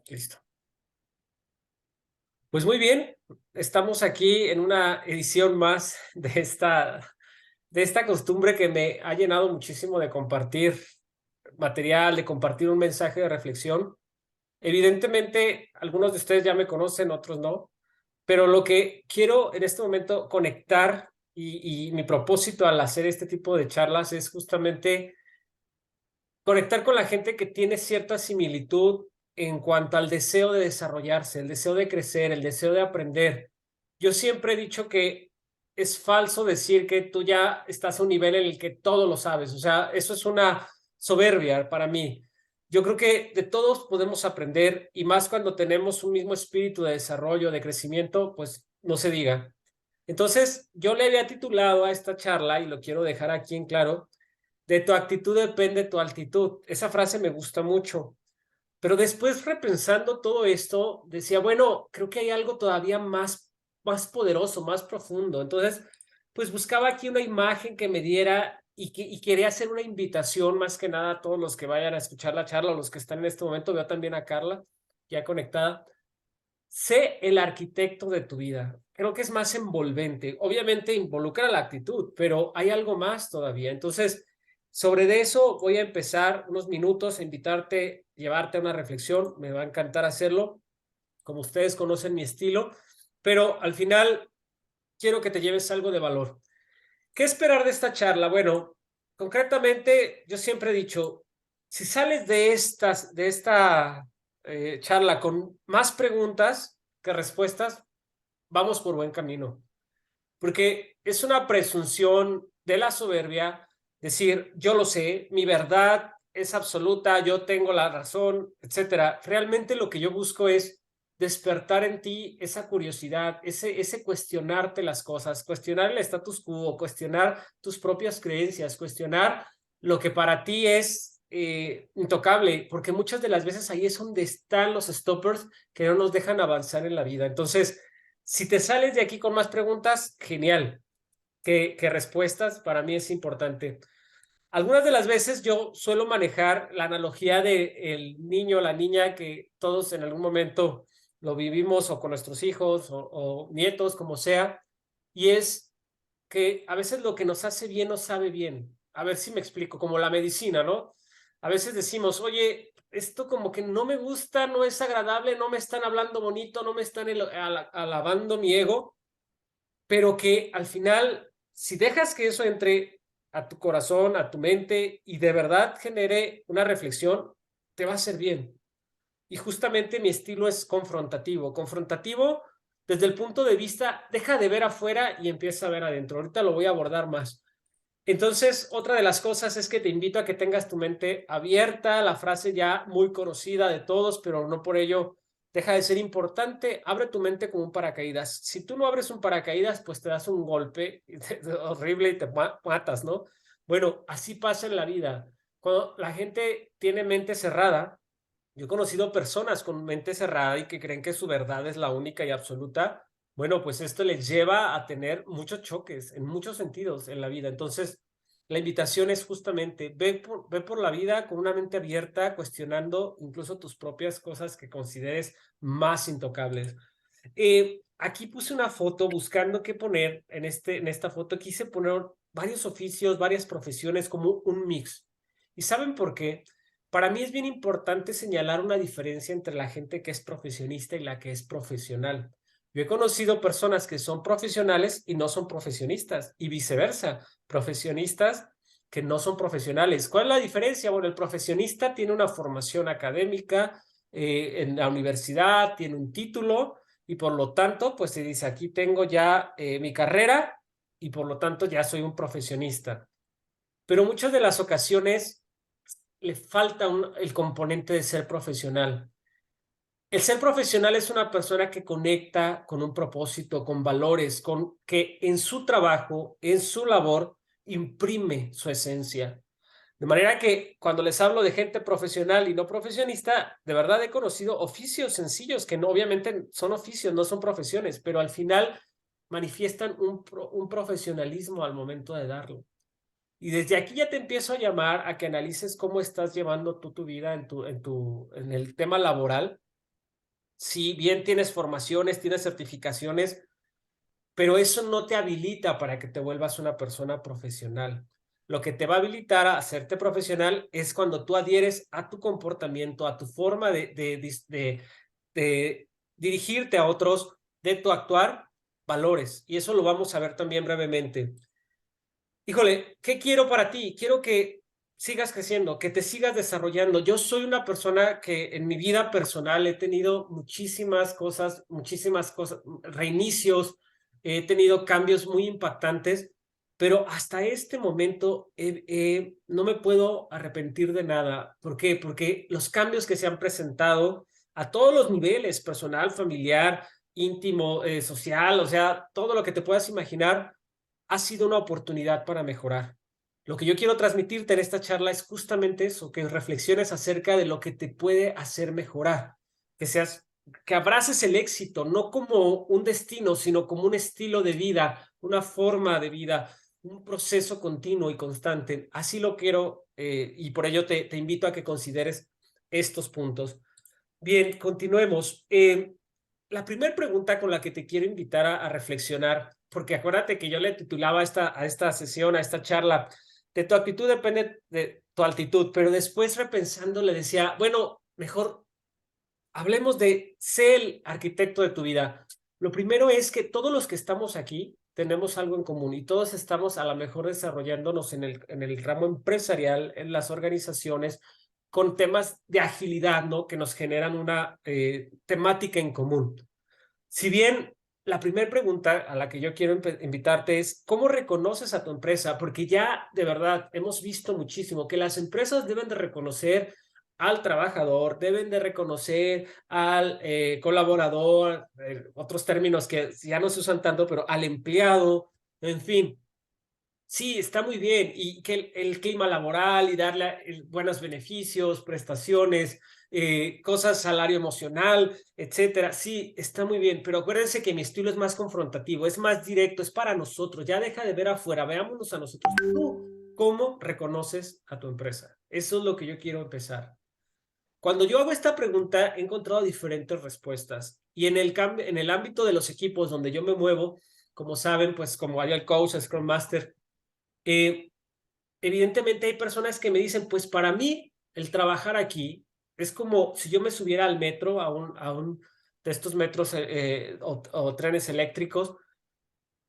Listo. Pues muy bien, estamos aquí en una edición más de esta costumbre que me ha llenado muchísimo de compartir material, de compartir un mensaje de reflexión. Evidentemente, algunos de ustedes ya me conocen, otros no, pero lo que quiero en este momento conectar y mi propósito al hacer este tipo de charlas es justamente conectar con la gente que tiene cierta similitud en cuanto al deseo de desarrollarse, el deseo de crecer, el deseo de aprender. Yo siempre he dicho que es falso decir que tú ya estás a un nivel en el que todo lo sabes. O sea, eso es una soberbia para mí. Yo creo que de todos podemos aprender y más cuando tenemos un mismo espíritu de desarrollo, de crecimiento, pues no se diga. Entonces, yo le había titulado a esta charla y lo quiero dejar aquí en claro: de tu actitud depende tu altitud. Esa frase me gusta mucho. Pero después, repensando todo esto, decía, bueno, creo que hay algo todavía más poderoso, más profundo. Entonces, pues buscaba aquí una imagen que me diera y quería hacer una invitación más que nada a todos los que vayan a escuchar la charla o los que están en este momento. Veo también a Carla ya conectada. Sé el arquitecto de tu vida. Creo que es más envolvente. Obviamente involucra la actitud, pero hay algo más todavía. Entonces, sobre de eso voy a empezar unos minutos a invitarte, llevarte a una reflexión. Me va a encantar hacerlo. Como ustedes conocen mi estilo, pero al final quiero que te lleves algo de valor. ¿Qué esperar de esta charla? Bueno, concretamente, yo siempre he dicho, si sales de esta charla con más preguntas que respuestas, vamos por buen camino. Porque es una presunción de la soberbia decir, yo lo sé, mi verdad es absoluta, yo tengo la razón, etcétera. Realmente lo que yo busco es despertar en ti esa curiosidad, ese cuestionarte las cosas, cuestionar el status quo, cuestionar tus propias creencias, cuestionar lo que para ti es intocable, porque muchas de las veces ahí es donde están los stoppers que no nos dejan avanzar en la vida. Entonces, si te sales de aquí con más preguntas, genial. Que respuestas para mí es importante. Algunas de las veces yo suelo manejar la analogía de el niño o la niña que todos en algún momento lo vivimos o con nuestros hijos o nietos, como sea, y es que a veces lo que nos hace bien nos sabe bien. A ver si me explico, como la medicina, ¿no? A veces decimos, oye, esto como que no me gusta, no es agradable, no me están hablando bonito, no me están alabando mi ego, pero que al final, si dejas que eso entre a tu corazón, a tu mente y de verdad genere una reflexión, te va a hacer bien. Y justamente mi estilo es confrontativo. Confrontativo desde el punto de vista, deja de ver afuera y empieza a ver adentro. Ahorita lo voy a abordar más. Entonces, otra de las cosas es que te invito a que tengas tu mente abierta, la frase ya muy conocida de todos, pero no por ello deja de ser importante. Abre tu mente como un paracaídas. Si tú no abres un paracaídas, pues te das un golpe horrible y te matas, ¿no? Bueno, así pasa en la vida. Cuando la gente tiene mente cerrada, yo he conocido personas con mente cerrada y que creen que su verdad es la única y absoluta. Bueno, pues esto les lleva a tener muchos choques en muchos sentidos en la vida. Entonces, la invitación es justamente ve por la vida con una mente abierta, cuestionando incluso tus propias cosas que consideres más intocables. Aquí puse una foto buscando qué poner en esta foto. Quise poner varios oficios, varias profesiones como un mix. ¿Y saben por qué? Para mí es bien importante señalar una diferencia entre la gente que es profesionista y la que es profesional. Yo he conocido personas que son profesionales y no son profesionistas y viceversa, profesionistas que no son profesionales. ¿Cuál es la diferencia? Bueno, el profesionista tiene una formación académica en la universidad, tiene un título y por lo tanto, pues se dice, aquí tengo ya mi carrera y por lo tanto ya soy un profesionista. Pero muchas de las ocasiones le falta el componente de ser profesional. El ser profesional es una persona que conecta con un propósito, con valores, con que en su trabajo, en su labor, imprime su esencia. De manera que cuando les hablo de gente profesional y no profesionista, de verdad he conocido oficios sencillos que no, obviamente son oficios, no son profesiones, pero al final manifiestan un profesionalismo al momento de darlo. Y desde aquí ya te empiezo a llamar a que analices cómo estás llevando tú tu vida en el tema laboral Sí, bien tienes formaciones, tienes certificaciones, pero eso no te habilita para que te vuelvas una persona profesional. Lo que te va a habilitar a hacerte profesional es cuando tú adhieres a tu comportamiento, a tu forma de dirigirte a otros, de tu actuar, valores. Y eso lo vamos a ver también brevemente. Híjole, ¿qué quiero para ti? Quiero que sigas creciendo, que te sigas desarrollando. Yo soy una persona que en mi vida personal he tenido muchísimas cosas, reinicios, he tenido cambios muy impactantes, pero hasta este momento no me puedo arrepentir de nada. ¿Por qué? Porque los cambios que se han presentado a todos los niveles, personal, familiar, íntimo, social, o sea, todo lo que te puedas imaginar ha sido una oportunidad para mejorar. Lo que yo quiero transmitirte en esta charla es justamente eso, que reflexiones acerca de lo que te puede hacer mejorar, que abraces el éxito, no como un destino, sino como un estilo de vida, una forma de vida, un proceso continuo y constante. Así lo quiero y por ello te invito a que consideres estos puntos. Bien, continuemos. La primera pregunta con la que te quiero invitar a reflexionar, porque acuérdate que yo le titulaba a esta sesión, a esta charla, de tu actitud depende de tu altitud, pero después repensando le decía, bueno, mejor hablemos de ser el arquitecto de tu vida. Lo primero es que todos los que estamos aquí tenemos algo en común y todos estamos a lo mejor desarrollándonos en el ramo empresarial, en las organizaciones, con temas de agilidad, ¿no? Que nos generan una temática en común. Si bien la primera pregunta a la que yo quiero invitarte es, ¿cómo reconoces a tu empresa? Porque ya de verdad hemos visto muchísimo que las empresas deben de reconocer al trabajador, deben de reconocer al colaborador, otros términos que ya no se usan tanto, pero al empleado, en fin. Sí, está muy bien. Y que el clima laboral y darle buenos beneficios, prestaciones, cosas, salario emocional, etcétera. Sí, está muy bien. Pero acuérdense que mi estilo es más confrontativo, es más directo, es para nosotros. Ya deja de ver afuera, veámonos a nosotros. ¿Tú cómo reconoces a tu empresa? Eso es lo que yo quiero empezar. Cuando yo hago esta pregunta, he encontrado diferentes respuestas. Y en el ámbito de los equipos donde yo me muevo, como saben, pues como Agile Coach, Scrum Master, eh, evidentemente hay personas que me dicen, pues para mí el trabajar aquí es como si yo me subiera al metro, a un de estos metros o trenes eléctricos,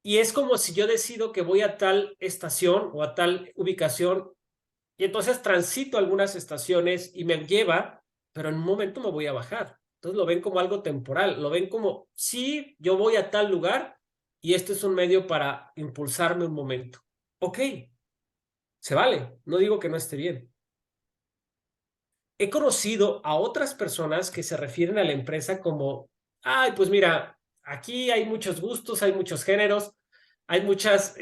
y es como si yo decido que voy a tal estación o a tal ubicación, y entonces transito algunas estaciones y me lleva, pero en un momento me voy a bajar. Entonces lo ven como algo temporal, lo ven como, sí, yo voy a tal lugar y este es un medio para impulsarme un momento. Ok, se vale, no digo que no esté bien. He conocido a otras personas que se refieren a la empresa como, ay, pues mira, aquí hay muchos gustos, hay muchos géneros, hay muchos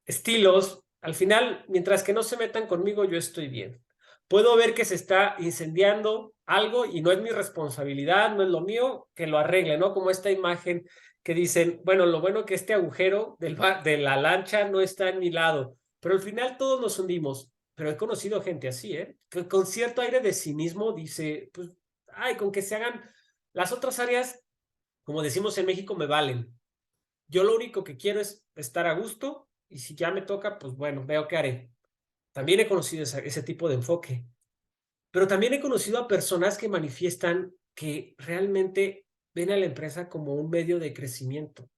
estilos. Al final, mientras que no se metan conmigo, yo estoy bien. Puedo ver que se está incendiando algo y no es mi responsabilidad, no es lo mío, que lo arregle, ¿no? Como esta imagen que dicen, bueno, lo bueno que este agujero de la lancha no está en mi lado, pero al final todos nos hundimos. Pero he conocido gente así, ¿eh? Que con cierto aire de cinismo dice, pues, ay, con que se hagan las otras áreas, como decimos en México, me valen. Yo lo único que quiero es estar a gusto y si ya me toca, pues bueno, veo qué haré. También he conocido ese tipo de enfoque, pero también he conocido a personas que manifiestan que realmente ven a la empresa como un medio de crecimiento,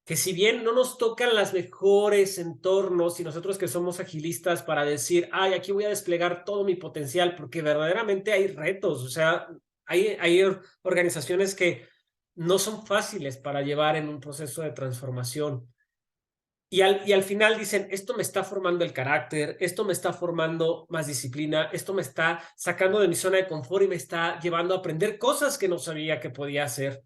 que si bien no nos tocan las mejores entornos y nosotros que somos agilistas para decir, ay, aquí voy a desplegar todo mi potencial, porque verdaderamente hay retos, o sea, hay organizaciones que no son fáciles para llevar en un proceso de transformación. Y al final dicen, esto me está formando el carácter, esto me está formando más disciplina, esto me está sacando de mi zona de confort y me está llevando a aprender cosas que no sabía que podía hacer.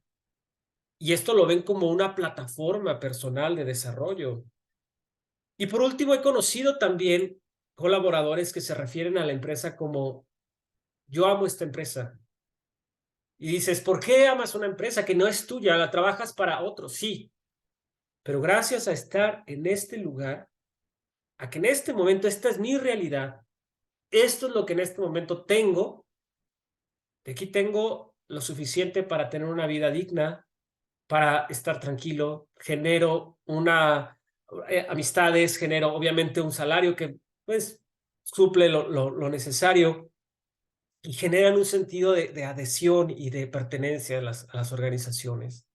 Y esto lo ven como una plataforma personal de desarrollo. Y por último, he conocido también colaboradores que se refieren a la empresa como yo amo esta empresa. Y dices, ¿por qué amas una empresa que no es tuya? La trabajas para otros, sí. Pero gracias a estar en este lugar, a que en este momento esta es mi realidad, esto es lo que en este momento tengo, de aquí tengo lo suficiente para tener una vida digna, para estar tranquilo, genero amistades, genero obviamente un salario que pues suple lo necesario y generan un sentido de adhesión y de pertenencia a las organizaciones.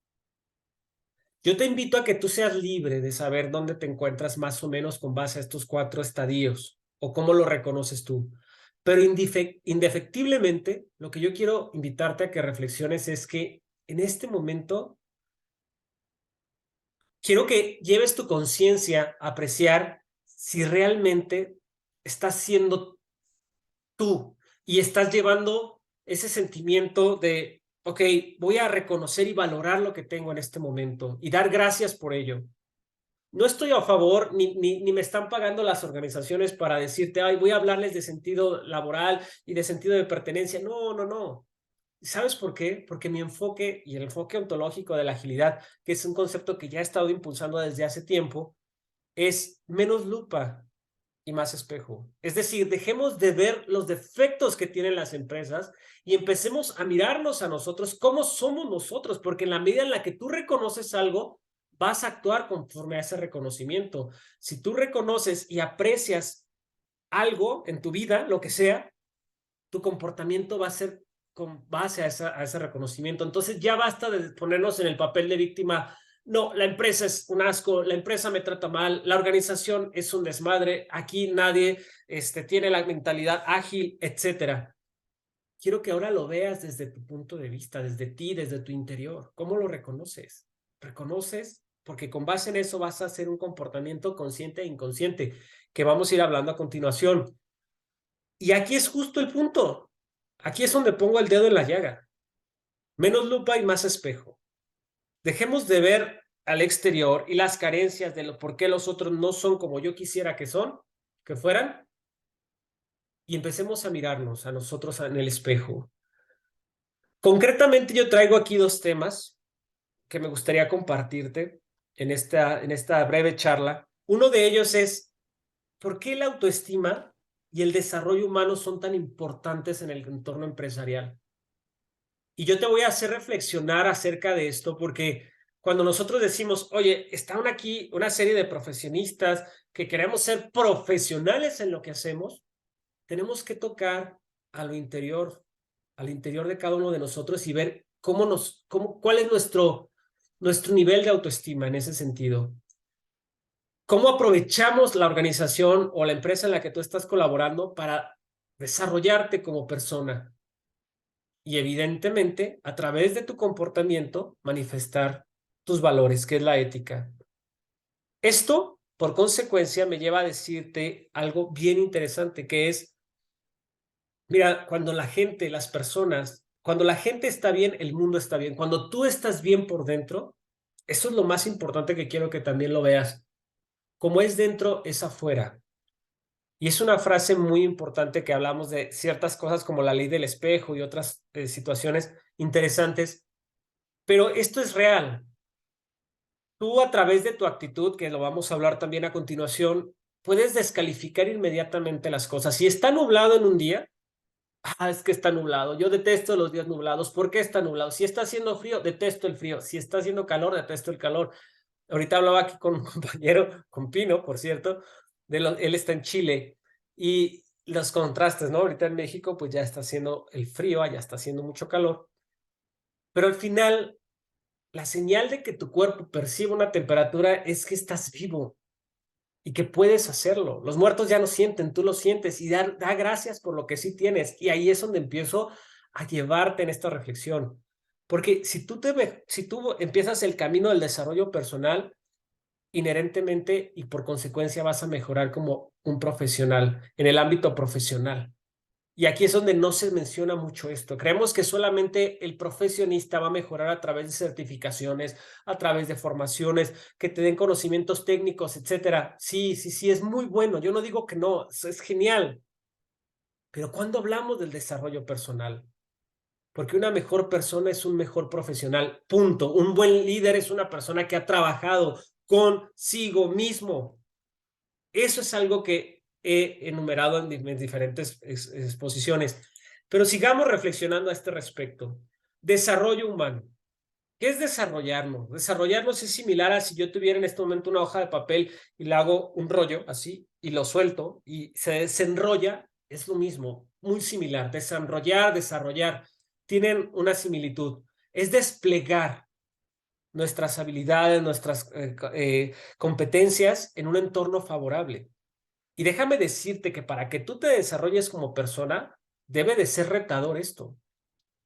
Yo te invito a que tú seas libre de saber dónde te encuentras más o menos con base a estos 4 estadios o cómo lo reconoces tú. Pero indefectiblemente, lo que yo quiero invitarte a que reflexiones es que en este momento quiero que lleves tu conciencia a apreciar si realmente estás siendo tú y estás llevando ese sentimiento de, ok, voy a reconocer y valorar lo que tengo en este momento y dar gracias por ello. No estoy a favor, ni me están pagando las organizaciones para decirte, ay, voy a hablarles de sentido laboral y de sentido de pertenencia. No, no, no. ¿Sabes por qué? Porque mi enfoque y el enfoque ontológico de la agilidad, que es un concepto que ya he estado impulsando desde hace tiempo, es menos lupa y más espejo. Es decir, dejemos de ver los defectos que tienen las empresas y empecemos a mirarnos a nosotros cómo somos nosotros, porque en la medida en la que tú reconoces algo, vas a actuar conforme a ese reconocimiento. Si tú reconoces y aprecias algo en tu vida, lo que sea, tu comportamiento va a ser con base a ese reconocimiento. Entonces ya basta de ponernos en el papel de víctima. No, la empresa es un asco, la empresa me trata mal, la organización es un desmadre, aquí nadie tiene la mentalidad ágil, etcétera. Quiero que ahora lo veas desde tu punto de vista, desde ti, desde tu interior. ¿Cómo lo reconoces? ¿Reconoces? Porque con base en eso vas a hacer un comportamiento consciente e inconsciente, que vamos a ir hablando a continuación. Y aquí es justo el punto. Aquí es donde pongo el dedo en la llaga. Menos lupa y más espejo. Dejemos de ver al exterior y las carencias de por qué los otros no son como yo quisiera que fueran, y empecemos a mirarnos a nosotros en el espejo. Concretamente, yo traigo aquí 2 temas que me gustaría compartirte en esta breve charla. Uno de ellos es, ¿por qué la autoestima y el desarrollo humano son tan importantes en el entorno empresarial? Y yo te voy a hacer reflexionar acerca de esto porque cuando nosotros decimos, oye, están aquí una serie de profesionistas que queremos ser profesionales en lo que hacemos, tenemos que tocar a lo interior, al interior de cada uno de nosotros y ver cuál es nuestro nivel de autoestima en ese sentido. ¿Cómo aprovechamos la organización o la empresa en la que tú estás colaborando para desarrollarte como persona? Y evidentemente, a través de tu comportamiento, manifestar tus valores, que es la ética. Esto, por consecuencia, me lleva a decirte algo bien interesante, que es, mira, cuando la gente, las personas, cuando la gente está bien, el mundo está bien. Cuando tú estás bien por dentro, eso es lo más importante que quiero que también lo veas. Como es dentro, es afuera. Y es una frase muy importante que hablamos de ciertas cosas como la ley del espejo y otras situaciones interesantes. Pero esto es real. Tú a través de tu actitud, que lo vamos a hablar también a continuación, puedes descalificar inmediatamente las cosas. Si está nublado en un día, es que está nublado. Yo detesto los días nublados. ¿Por qué está nublado? Si está haciendo frío, detesto el frío. Si está haciendo calor, detesto el calor. Ahorita hablaba aquí con un compañero, con Pino, por cierto, él está en Chile y los contrastes, ¿no? Ahorita en México, pues ya está haciendo el frío, allá está haciendo mucho calor. Pero al final la señal de que tu cuerpo percibe una temperatura es que estás vivo y que puedes hacerlo. Los muertos ya no sienten, tú lo sientes y da gracias por lo que sí tienes. Y ahí es donde empiezo a llevarte en esta reflexión. Porque si tú empiezas el camino del desarrollo personal, inherentemente y por consecuencia vas a mejorar como un profesional en el ámbito profesional. Y aquí es donde no se menciona mucho esto. Creemos que solamente el profesionista va a mejorar a través de certificaciones, a través de formaciones, que te den conocimientos técnicos, etcétera. Sí, sí, sí, es muy bueno. Yo no digo que no, es genial. Pero ¿cuándo hablamos del desarrollo personal? Porque una mejor persona es un mejor profesional, punto. Un buen líder es una persona que ha trabajado consigo mismo. Eso es algo que he enumerado en diferentes exposiciones. Pero sigamos reflexionando a este respecto. Desarrollo humano. ¿Qué es desarrollarnos? Desarrollarnos es similar a si yo tuviera en este momento una hoja de papel y le hago un rollo así y lo suelto y se desenrolla. Es lo mismo, muy similar. Desenrollar, desarrollar, tienen una similitud. Es desplegar nuestras habilidades, nuestras competencias en un entorno favorable. Y déjame decirte que para que tú te desarrolles como persona, debe de ser retador esto.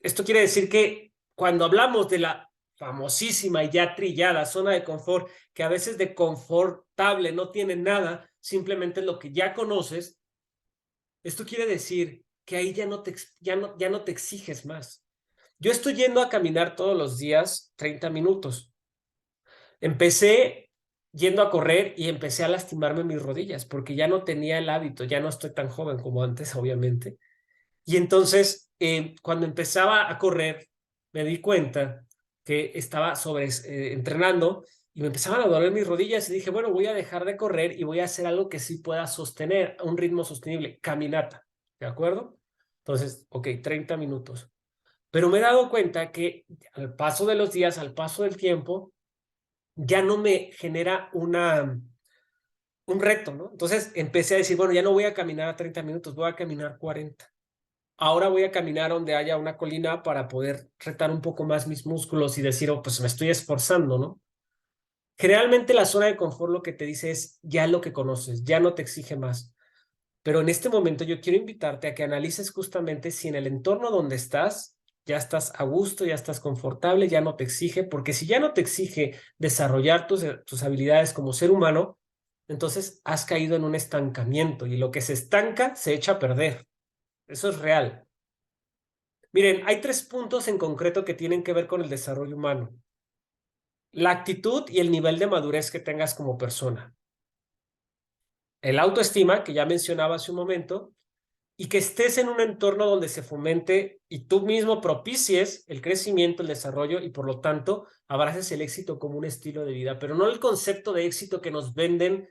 Esto quiere decir que cuando hablamos de la famosísima y ya trillada zona de confort, que a veces de confortable no tiene nada, simplemente es lo que ya conoces, esto quiere decir que ahí ya no te exiges más. Yo estoy yendo a caminar todos los días 30 minutos. Empecé yendo a correr y empecé a lastimarme mis rodillas porque ya no tenía el hábito, ya no estoy tan joven como antes, obviamente. Y entonces, cuando empezaba a correr, me di cuenta que estaba entrenando y me empezaban a doler mis rodillas y dije, bueno, voy a dejar de correr y voy a hacer algo que sí pueda sostener un ritmo sostenible, caminata, ¿de acuerdo? Entonces, ok, 30 minutos. Pero me he dado cuenta que al paso de los días, al paso del tiempo, ya no me genera un reto, ¿no? Entonces empecé a decir, bueno, ya no voy a caminar a 30 minutos, voy a caminar 40. Ahora voy a caminar donde haya una colina para poder retar un poco más mis músculos y decir, oh, pues me estoy esforzando, ¿no? Generalmente la zona de confort lo que te dice es ya lo que conoces, ya no te exige más. Pero en este momento yo quiero invitarte a que analices justamente si en el entorno donde estás ya estás a gusto, ya estás confortable, ya no te exige, porque si ya no te exige desarrollar tus habilidades como ser humano, entonces has caído en un estancamiento y lo que se estanca se echa a perder. Eso es real. Miren, hay 3 puntos en concreto que tienen que ver con el desarrollo humano. La actitud y el nivel de madurez que tengas como persona. El autoestima, que ya mencionaba hace un momento, y que estés en un entorno donde se fomente y tú mismo propicies el crecimiento, el desarrollo y por lo tanto abraces el éxito como un estilo de vida, pero no el concepto de éxito que nos venden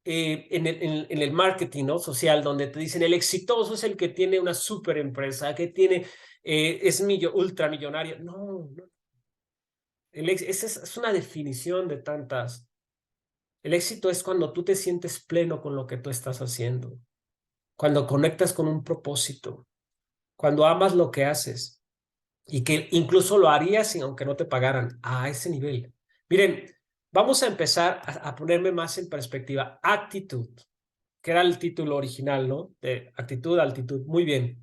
en el marketing, ¿no? Social, donde te dicen el exitoso es el que tiene una super empresa, que tiene, es ultramillonario. No, no. Esa es una definición de tantas. El éxito es cuando tú te sientes pleno con lo que tú estás haciendo, cuando conectas con un propósito, cuando amas lo que haces y que incluso lo harías sin aunque no te pagaran a ese nivel. Miren, vamos a empezar a ponerme más en perspectiva. Actitud, que era el título original, ¿no? De actitud, altitud. Muy bien.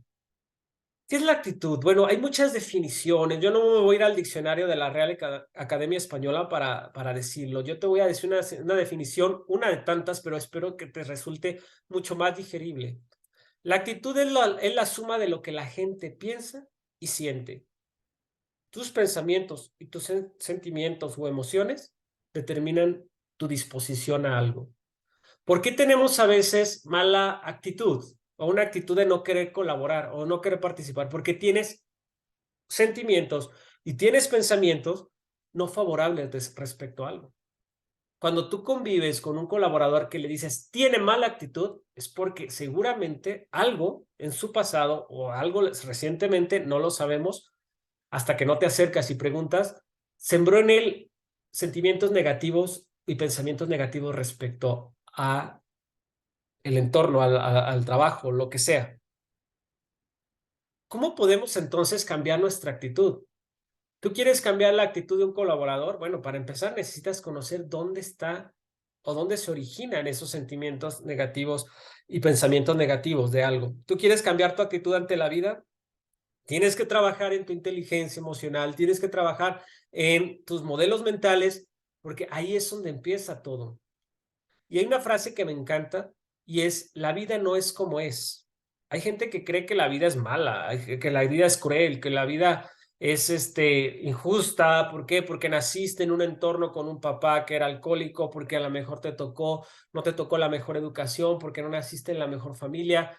¿Qué es la actitud? Bueno, hay muchas definiciones. Yo no me voy a ir al diccionario de la Real Academia Española para decirlo. Yo te voy a decir una definición, una de tantas, pero espero que te resulte mucho más digerible. La actitud es la suma de lo que la gente piensa y siente. Tus pensamientos y tus sentimientos o emociones determinan tu disposición a algo. ¿Por qué tenemos a veces mala actitud o una actitud de no querer colaborar o no querer participar? Porque tienes sentimientos y tienes pensamientos no favorables respecto a algo. Cuando tú convives con un colaborador que le dices tiene mala actitud, es porque seguramente algo en su pasado o algo recientemente, no lo sabemos, hasta que no te acercas y preguntas, sembró en él sentimientos negativos y pensamientos negativos respecto a el entorno, al trabajo, lo que sea. ¿Cómo podemos entonces cambiar nuestra actitud? ¿Tú quieres cambiar la actitud de un colaborador? Bueno, para empezar necesitas conocer dónde está o dónde se originan esos sentimientos negativos y pensamientos negativos de algo. ¿Tú quieres cambiar tu actitud ante la vida? Tienes que trabajar en tu inteligencia emocional, tienes que trabajar en tus modelos mentales, porque ahí es donde empieza todo. Y hay una frase que me encanta y es, la vida no es como es. Hay gente que cree que la vida es mala, que la vida es cruel, que la vida es injusta. ¿Por qué? Porque naciste en un entorno con un papá que era alcohólico, porque a lo mejor no te tocó la mejor educación, porque no naciste en la mejor familia.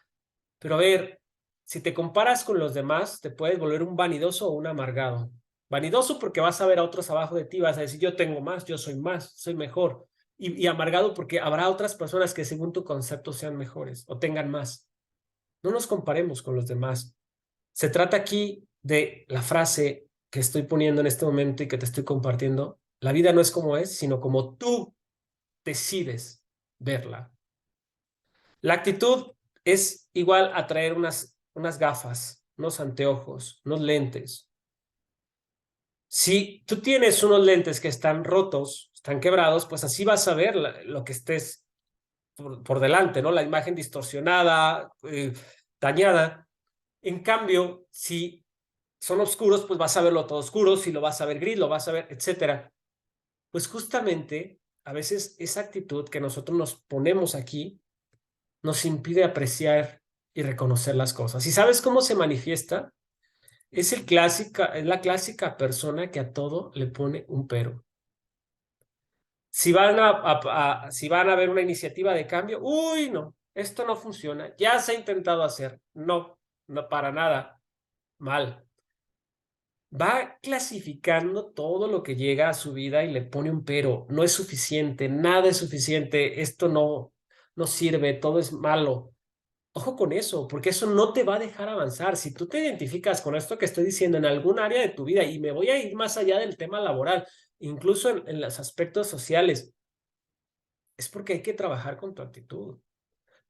Pero a ver, si te comparas con los demás, te puedes volver un vanidoso o un amargado. Vanidoso porque vas a ver a otros abajo de ti, vas a decir, yo tengo más, yo soy más, soy mejor. Y amargado porque habrá otras personas que según tu concepto sean mejores o tengan más. No nos comparemos con los demás. Se trata aquí de la frase que estoy poniendo en este momento y que te estoy compartiendo, la vida no es como es, sino como tú decides verla. La actitud es igual a traer unas gafas, unos anteojos, unos lentes. Si tú tienes unos lentes que están rotos, están quebrados, pues así vas a ver lo que estés por delante, ¿no? La imagen distorsionada, dañada. En cambio, si son oscuros, pues vas a verlo todo oscuro, si lo vas a ver gris, lo vas a ver, etcétera. Pues justamente, a veces esa actitud que nosotros nos ponemos aquí nos impide apreciar y reconocer las cosas. ¿Y sabes cómo se manifiesta? Es la clásica persona que a todo le pone un pero. Si van a ver una iniciativa de cambio, uy, no, esto no funciona, ya se ha intentado hacer, no, no para nada, mal. Va clasificando todo lo que llega a su vida y le pone un pero, no es suficiente, nada es suficiente, esto no sirve, todo es malo. Ojo con eso, porque eso no te va a dejar avanzar. Si tú te identificas con esto que estoy diciendo en algún área de tu vida, y me voy a ir más allá del tema laboral, incluso en los aspectos sociales, es porque hay que trabajar con tu actitud.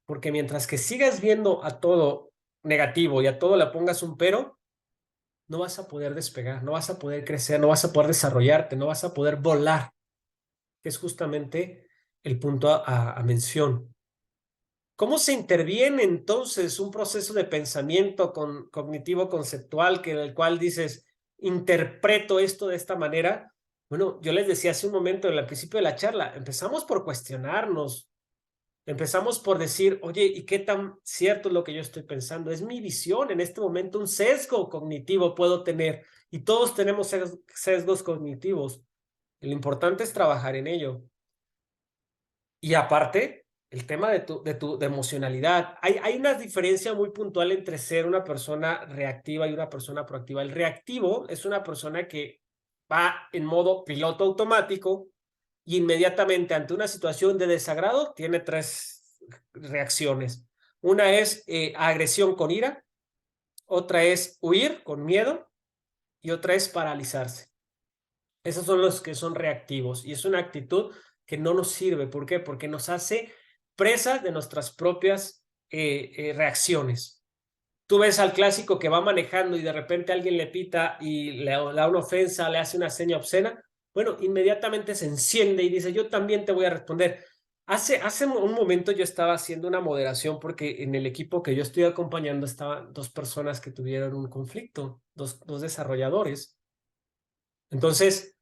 Porque mientras que sigas viendo a todo negativo y a todo le pongas un pero, no vas a poder despegar, no vas a poder crecer, no vas a poder desarrollarte, no vas a poder volar, que es justamente el punto a mención. ¿Cómo se interviene entonces un proceso de pensamiento cognitivo conceptual que en el cual dices, interpreto esto de esta manera? Bueno, yo les decía hace un momento, al principio de la charla, empezamos por cuestionarnos, empezamos por decir, oye, ¿y qué tan cierto es lo que yo estoy pensando? Es mi visión en este momento, un sesgo cognitivo puedo tener y todos tenemos sesgos cognitivos. Lo importante es trabajar en ello. Y aparte, el tema de emocionalidad. Hay una diferencia muy puntual entre ser una persona reactiva y una persona proactiva. El reactivo es una persona que va en modo piloto automático y inmediatamente ante una situación de desagrado tiene tres reacciones. Una es agresión con ira, otra es huir con miedo y otra es paralizarse. Esos son los que son reactivos y es una actitud que no nos sirve. ¿Por qué? Porque nos hace presas de nuestras propias reacciones. Tú ves al clásico que va manejando y de repente alguien le pita y le da una ofensa, le hace una seña obscena. Bueno, inmediatamente se enciende y dice, yo también te voy a responder. Hace un momento yo estaba haciendo una moderación porque en el equipo que yo estoy acompañando estaban dos personas que tuvieron un conflicto, dos desarrolladores. Entonces,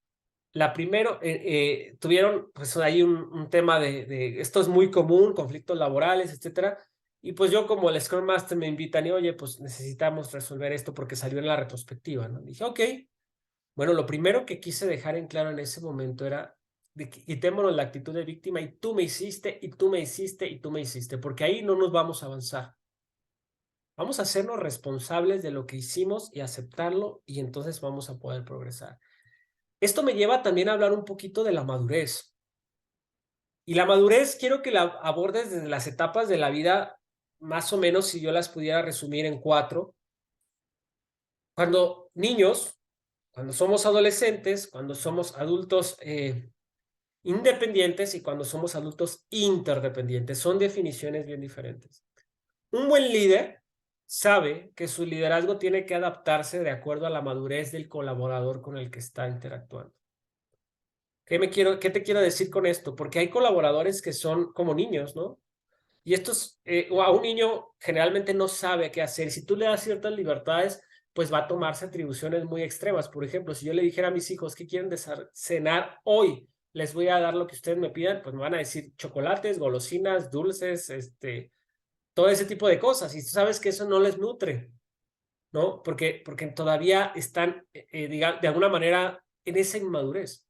tuvieron pues ahí un tema esto es muy común, conflictos laborales, etcétera. Y pues yo como el Scrum Master me invitan y oye, pues necesitamos resolver esto porque salió en la retrospectiva, ¿no? Dije, ok. Bueno, lo primero que quise dejar en claro en ese momento era quitémonos la actitud de víctima y tú me hiciste, y tú me hiciste, y tú me hiciste, porque ahí no nos vamos a avanzar. Vamos a hacernos responsables de lo que hicimos y aceptarlo y entonces vamos a poder progresar. Esto me lleva también a hablar un poquito de la madurez. Y la madurez quiero que la abordes desde las etapas de la vida, más o menos si yo las pudiera resumir en cuatro. Cuando niños, cuando somos adolescentes, cuando somos adultos independientes y cuando somos adultos interdependientes. Son definiciones bien diferentes. Un buen líder sabe que su liderazgo tiene que adaptarse de acuerdo a la madurez del colaborador con el que está interactuando. ¿Qué te quiero decir con esto? Porque hay colaboradores que son como niños, ¿no? Y estos, a un niño generalmente no sabe qué hacer. Si tú le das ciertas libertades, pues va a tomarse atribuciones muy extremas. Por ejemplo, si yo le dijera a mis hijos que quieren cenar hoy, les voy a dar lo que ustedes me pidan, pues me van a decir chocolates, golosinas, dulces, todo ese tipo de cosas. Y tú sabes que eso no les nutre, ¿no? Porque todavía están, de alguna manera, en esa inmadurez.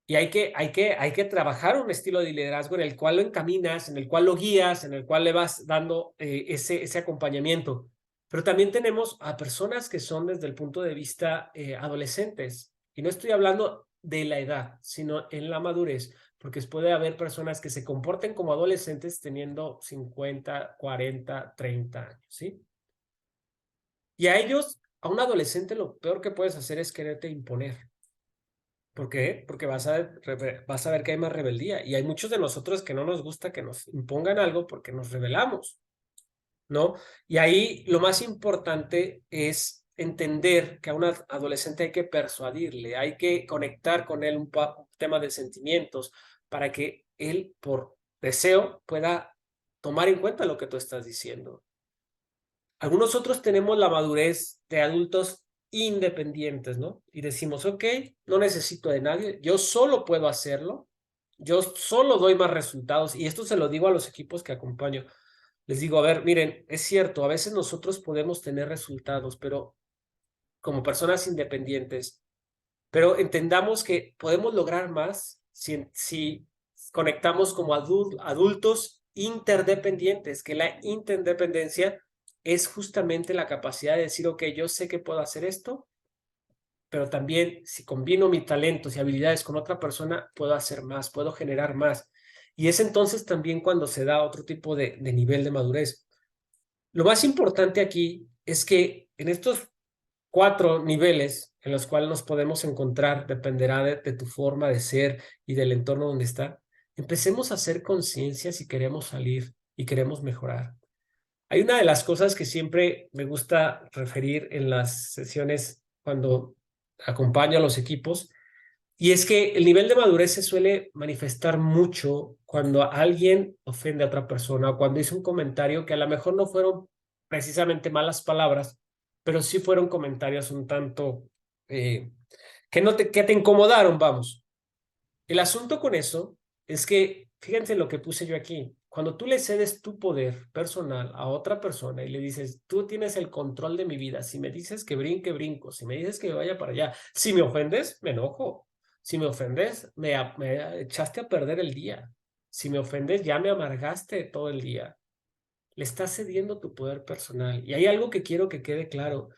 Y hay que trabajar un estilo de liderazgo en el cual lo encaminas, en el cual lo guías, en el cual le vas dando ese acompañamiento. Pero también tenemos a personas que son desde el punto de vista adolescentes. Y no estoy hablando de la edad, sino en la madurez, porque puede haber personas que se comporten como adolescentes teniendo 50, 40, 30 años, ¿sí? Y a ellos a un adolescente lo peor que puedes hacer es quererte imponer. ¿Por qué? Porque vas a ver que hay más rebeldía. Y hay muchos de nosotros que no nos gusta que nos impongan algo porque nos rebelamos, ¿no? Y ahí lo más importante es entender que a un adolescente hay que persuadirle, hay que conectar con él un tema de sentimientos para que él, por deseo, pueda tomar en cuenta lo que tú estás diciendo. Algunos otros tenemos la madurez de adultos independientes, ¿no? Y decimos, ok, no necesito de nadie, yo solo puedo hacerlo, yo solo doy más resultados. Y esto se lo digo a los equipos que acompaño. Les digo, a ver, miren, es cierto, a veces nosotros podemos tener resultados, pero como personas independientes, pero entendamos que podemos lograr más si conectamos como adultos interdependientes, que la interdependencia es justamente la capacidad de decir, ok, yo sé que puedo hacer esto, pero también si combino mis talentos y habilidades con otra persona, puedo hacer más, puedo generar más. Y es entonces también cuando se da otro tipo de nivel de madurez. Lo más importante aquí es que en estos 4 niveles en los cuales nos podemos encontrar, dependerá de tu forma de ser y del entorno donde está, empecemos a hacer conciencia si queremos salir y queremos mejorar. Hay una de las cosas que siempre me gusta referir en las sesiones cuando acompaño a los equipos, y es que el nivel de madurez se suele manifestar mucho cuando alguien ofende a otra persona o cuando dice un comentario que a lo mejor no fueron precisamente malas palabras, pero sí fueron comentarios un tanto que te incomodaron, vamos. El asunto con eso es que, fíjense lo que puse yo aquí, cuando tú le cedes tu poder personal a otra persona y le dices, tú tienes el control de mi vida, si me dices que brinque, brinco, si me dices que vaya para allá, si me ofendes, me enojo, si me ofendes, me echaste a perder el día, si me ofendes, ya me amargaste todo el día, le estás cediendo tu poder personal. Y hay algo que quiero que quede claro.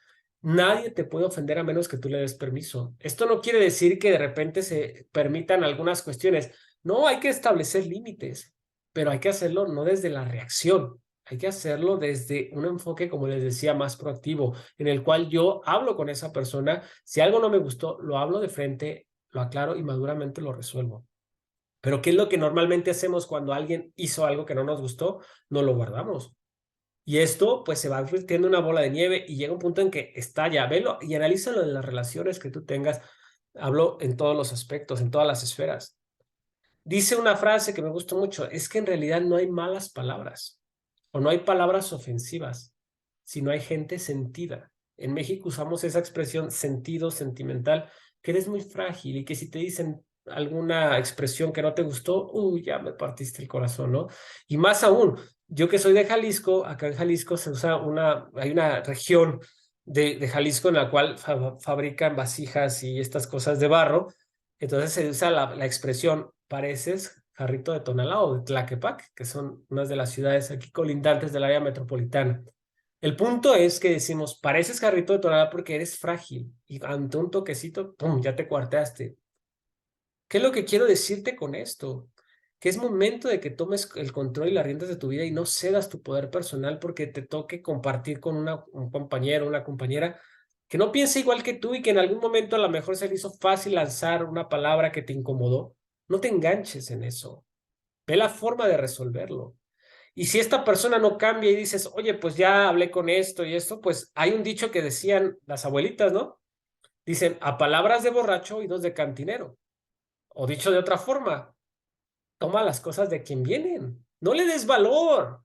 Nadie te puede ofender a menos que tú le des permiso. Esto no quiere decir que de repente se permitan algunas cuestiones. No, hay que establecer límites, pero hay que hacerlo no desde la reacción. Hay que hacerlo desde un enfoque, como les decía, más proactivo, en el cual yo hablo con esa persona. Si algo no me gustó, lo hablo de frente, lo aclaro y maduramente lo resuelvo. Pero ¿qué es lo que normalmente hacemos cuando alguien hizo algo que no nos gustó? No lo guardamos. Y esto pues se va convirtiendo en una bola de nieve y llega un punto en que estalla. Velo y analízalo en las relaciones que tú tengas. Hablo en todos los aspectos, en todas las esferas. Dice una frase que me gustó mucho, es que en realidad no hay malas palabras o no hay palabras ofensivas, sino hay gente sentida. En México usamos esa expresión sentido, sentimental, que eres muy frágil y que si te dicen alguna expresión que no te gustó, uy, ya me partiste el corazón, ¿no? Y más aún, yo que soy de Jalisco, acá en Jalisco se usa hay una región de Jalisco en la cual fabrican vasijas y estas cosas de barro. Entonces se usa la expresión pareces Jarrito de Tonalá o de Tlaquepaque, que son unas de las ciudades aquí colindantes del área metropolitana. El punto es que decimos, pareces Jarrito de Tonalá porque eres frágil y ante un toquecito, ¡pum!, ya te cuarteaste. ¿Qué es lo que quiero decirte con esto? Que es momento de que tomes el control y las riendas de tu vida y no cedas tu poder personal porque te toque compartir con un compañero, una compañera que no piense igual que tú y que en algún momento a lo mejor se le hizo fácil lanzar una palabra que te incomodó. No te enganches en eso. Ve la forma de resolverlo. Y si esta persona no cambia y dices, oye, pues ya hablé con esto y esto, pues hay un dicho que decían las abuelitas, ¿no? Dicen, a palabras de borracho, oídos de cantinero. O dicho de otra forma, toma las cosas de quien vienen. No le des valor.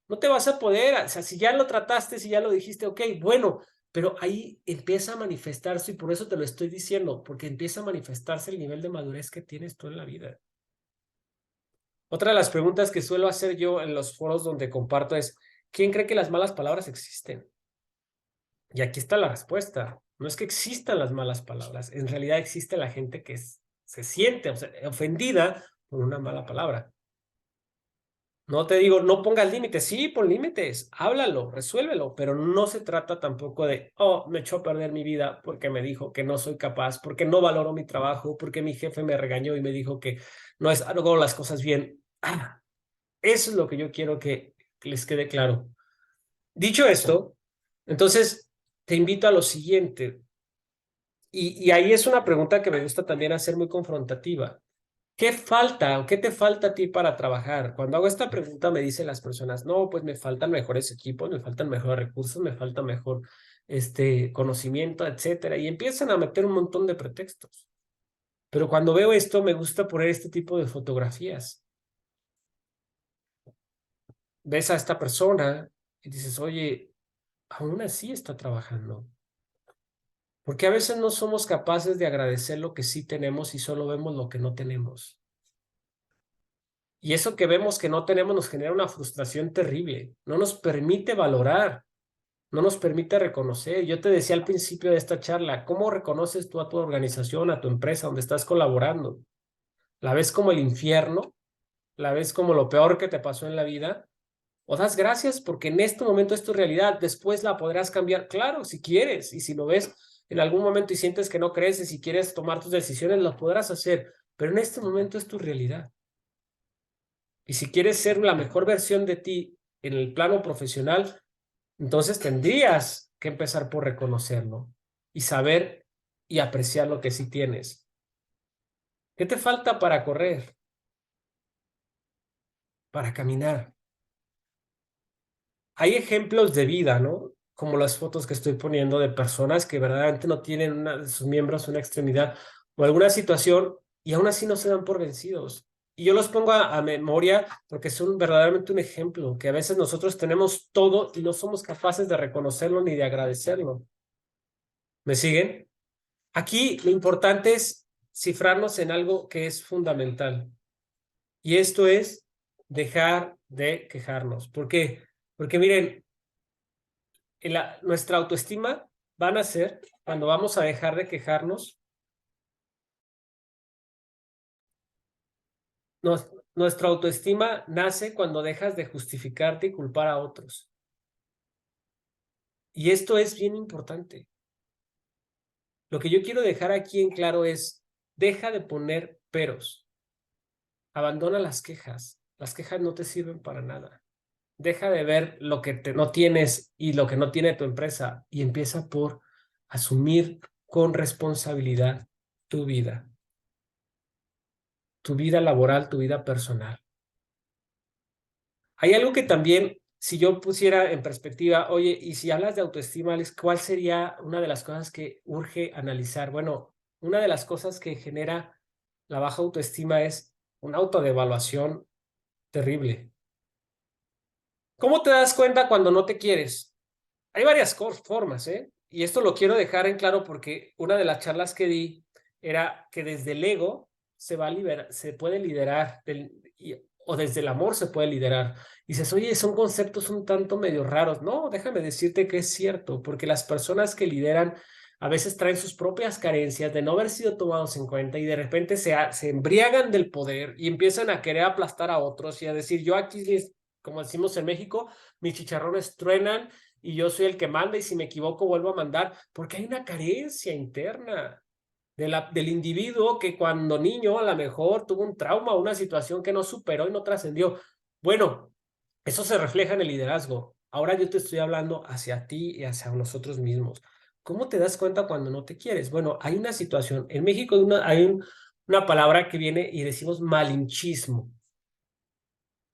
No te vas a poder, o sea, si ya lo trataste, si ya lo dijiste, ok, bueno, pero ahí empieza a manifestarse y por eso te lo estoy diciendo, porque empieza a manifestarse el nivel de madurez que tienes tú en la vida. Otra de las preguntas que suelo hacer yo en los foros donde comparto es, ¿quién cree que las malas palabras existen? Y aquí está la respuesta. No es que existan las malas palabras, en realidad existe la gente que se siente, o sea, ofendida por una mala palabra. No te digo, no pongas límites, sí, pon límites, háblalo, resuélvelo, pero no se trata tampoco de, oh, me echó a perder mi vida porque me dijo que no soy capaz, porque no valoro mi trabajo, porque mi jefe me regañó y me dijo que no hago las cosas bien. Ah, eso es lo que yo quiero que les quede claro. Dicho esto, entonces te invito a lo siguiente. Y ahí es una pregunta que me gusta también hacer muy confrontativa. ¿Qué falta o qué te falta a ti para trabajar? Cuando hago esta pregunta me dicen las personas, no, pues me faltan mejores equipos, me faltan mejores recursos, me falta mejor conocimiento, etcétera. Y empiezan a meter un montón de pretextos. Pero cuando veo esto, me gusta poner este tipo de fotografías. Ves a esta persona y dices, oye, aún así está trabajando. Porque a veces no somos capaces de agradecer lo que sí tenemos y solo vemos lo que no tenemos. Y eso que vemos que no tenemos nos genera una frustración terrible. No nos permite valorar, no nos permite reconocer. Yo te decía al principio de esta charla, ¿cómo reconoces tú a tu organización, a tu empresa donde estás colaborando? ¿La ves como el infierno? ¿La ves como lo peor que te pasó en la vida? ¿O das gracias porque en este momento es tu realidad? Después la podrás cambiar, claro, si quieres. Y si lo ves en algún momento y sientes que no creces y quieres tomar tus decisiones, lo podrás hacer. Pero en este momento es tu realidad. Y si quieres ser la mejor versión de ti en el plano profesional, entonces tendrías que empezar por reconocerlo y saber y apreciar lo que sí tienes. ¿Qué te falta para correr? Para caminar. Hay ejemplos de vida, ¿no? Como las fotos que estoy poniendo de personas que verdaderamente no tienen una de sus miembros una extremidad o alguna situación y aún así no se dan por vencidos. Y yo los pongo a memoria porque son verdaderamente un ejemplo, que a veces nosotros tenemos todo y no somos capaces de reconocerlo ni de agradecerlo. ¿Me siguen? Aquí lo importante es cifrarnos en algo que es fundamental. Y esto es dejar de quejarnos. ¿Por qué? Porque miren, nuestra autoestima va a nacer cuando vamos a dejar de quejarnos. Nuestra autoestima nace cuando dejas de justificarte y culpar a otros. Y esto es bien importante. Lo que yo quiero dejar aquí en claro es, deja de poner peros. Abandona las quejas. Las quejas no te sirven para nada. Deja de ver lo que no tienes y lo que no tiene tu empresa y empieza por asumir con responsabilidad tu vida laboral, tu vida personal. Hay algo que también, si yo pusiera en perspectiva, oye, y si hablas de autoestima, Alex, ¿cuál sería una de las cosas que urge analizar? Bueno, una de las cosas que genera la baja autoestima es una autodevaluación terrible. ¿Cómo te das cuenta cuando no te quieres? Hay varias formas, ¿eh? Y esto lo quiero dejar en claro porque una de las charlas que di era que desde el ego se puede liderar, o desde el amor se puede liderar. Y dices, oye, son conceptos un tanto medio raros. No, déjame decirte que es cierto, porque las personas que lideran a veces traen sus propias carencias de no haber sido tomados en cuenta y de repente se embriagan del poder y empiezan a querer aplastar a otros y a decir, yo aquí, como decimos en México, mis chicharrones truenan y yo soy el que manda y si me equivoco vuelvo a mandar, porque hay una carencia interna del individuo que cuando niño a lo mejor tuvo un trauma, una situación que no superó y no trascendió. Bueno, eso se refleja en el liderazgo. Ahora yo te estoy hablando hacia ti y hacia nosotros mismos. ¿Cómo te das cuenta cuando no te quieres? Bueno, hay una situación. En México una palabra que viene y decimos malinchismo.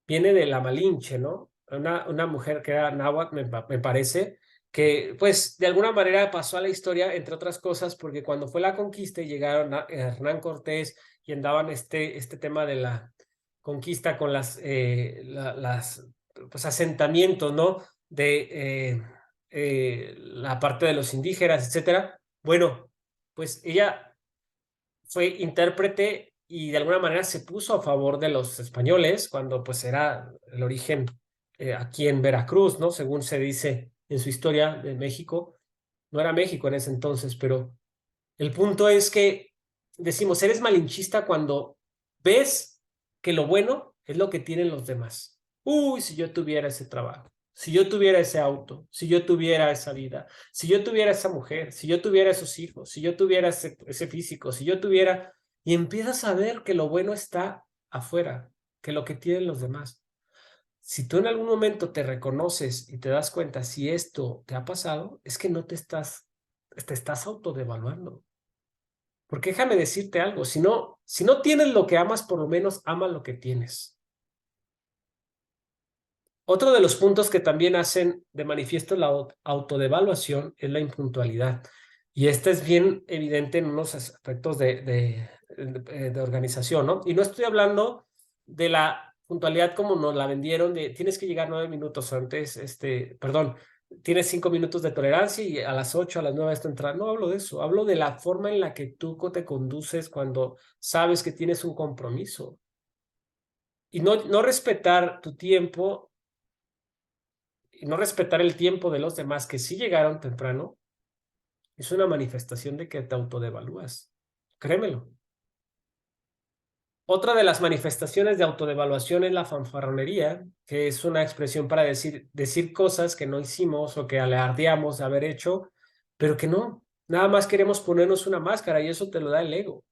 Viene de la Malinche, ¿no? Una mujer que era náhuatl, me parece, que pues de alguna manera pasó a la historia, entre otras cosas, porque cuando fue la conquista y llegaron a Hernán Cortés y andaban este tema de la conquista con las pues, asentamientos, ¿no? De la parte de los indígenas, etcétera. Bueno, pues ella fue intérprete y de alguna manera se puso a favor de los españoles cuando pues era el origen aquí en Veracruz, ¿no? Según se dice en su historia de México. No era México en ese entonces, pero el punto es que decimos, eres malinchista cuando ves que lo bueno es lo que tienen los demás. Uy, si yo tuviera ese trabajo, si yo tuviera ese auto, si yo tuviera esa vida, si yo tuviera esa mujer, si yo tuviera esos hijos, si yo tuviera ese físico, si yo tuviera... Y empiezas a ver que lo bueno está afuera, que lo que tienen los demás. Si tú en algún momento te reconoces y te das cuenta si esto te ha pasado, es que no te estás autodevaluando. Porque déjame decirte algo, si no tienes lo que amas, por lo menos ama lo que tienes. Otro de los puntos que también hacen de manifiesto la autodevaluación es la impuntualidad. Y este es bien evidente en unos aspectos de organización, ¿no? Y no estoy hablando de la puntualidad como nos la vendieron, de tienes que llegar 9 minutos antes, perdón, tienes 5 minutos de tolerancia y a las 8, a las 9 esto entrar. No hablo de eso, hablo de la forma en la que tú te conduces cuando sabes que tienes un compromiso. Y no respetar tu tiempo y no respetar el tiempo de los demás que sí llegaron temprano, es una manifestación de que te autodevalúas. Créemelo. Otra de las manifestaciones de autodevaluación es la fanfarronería, que es una expresión para decir cosas que no hicimos o que alardeamos de haber hecho, pero que no. Nada más queremos ponernos una máscara y eso te lo da el ego.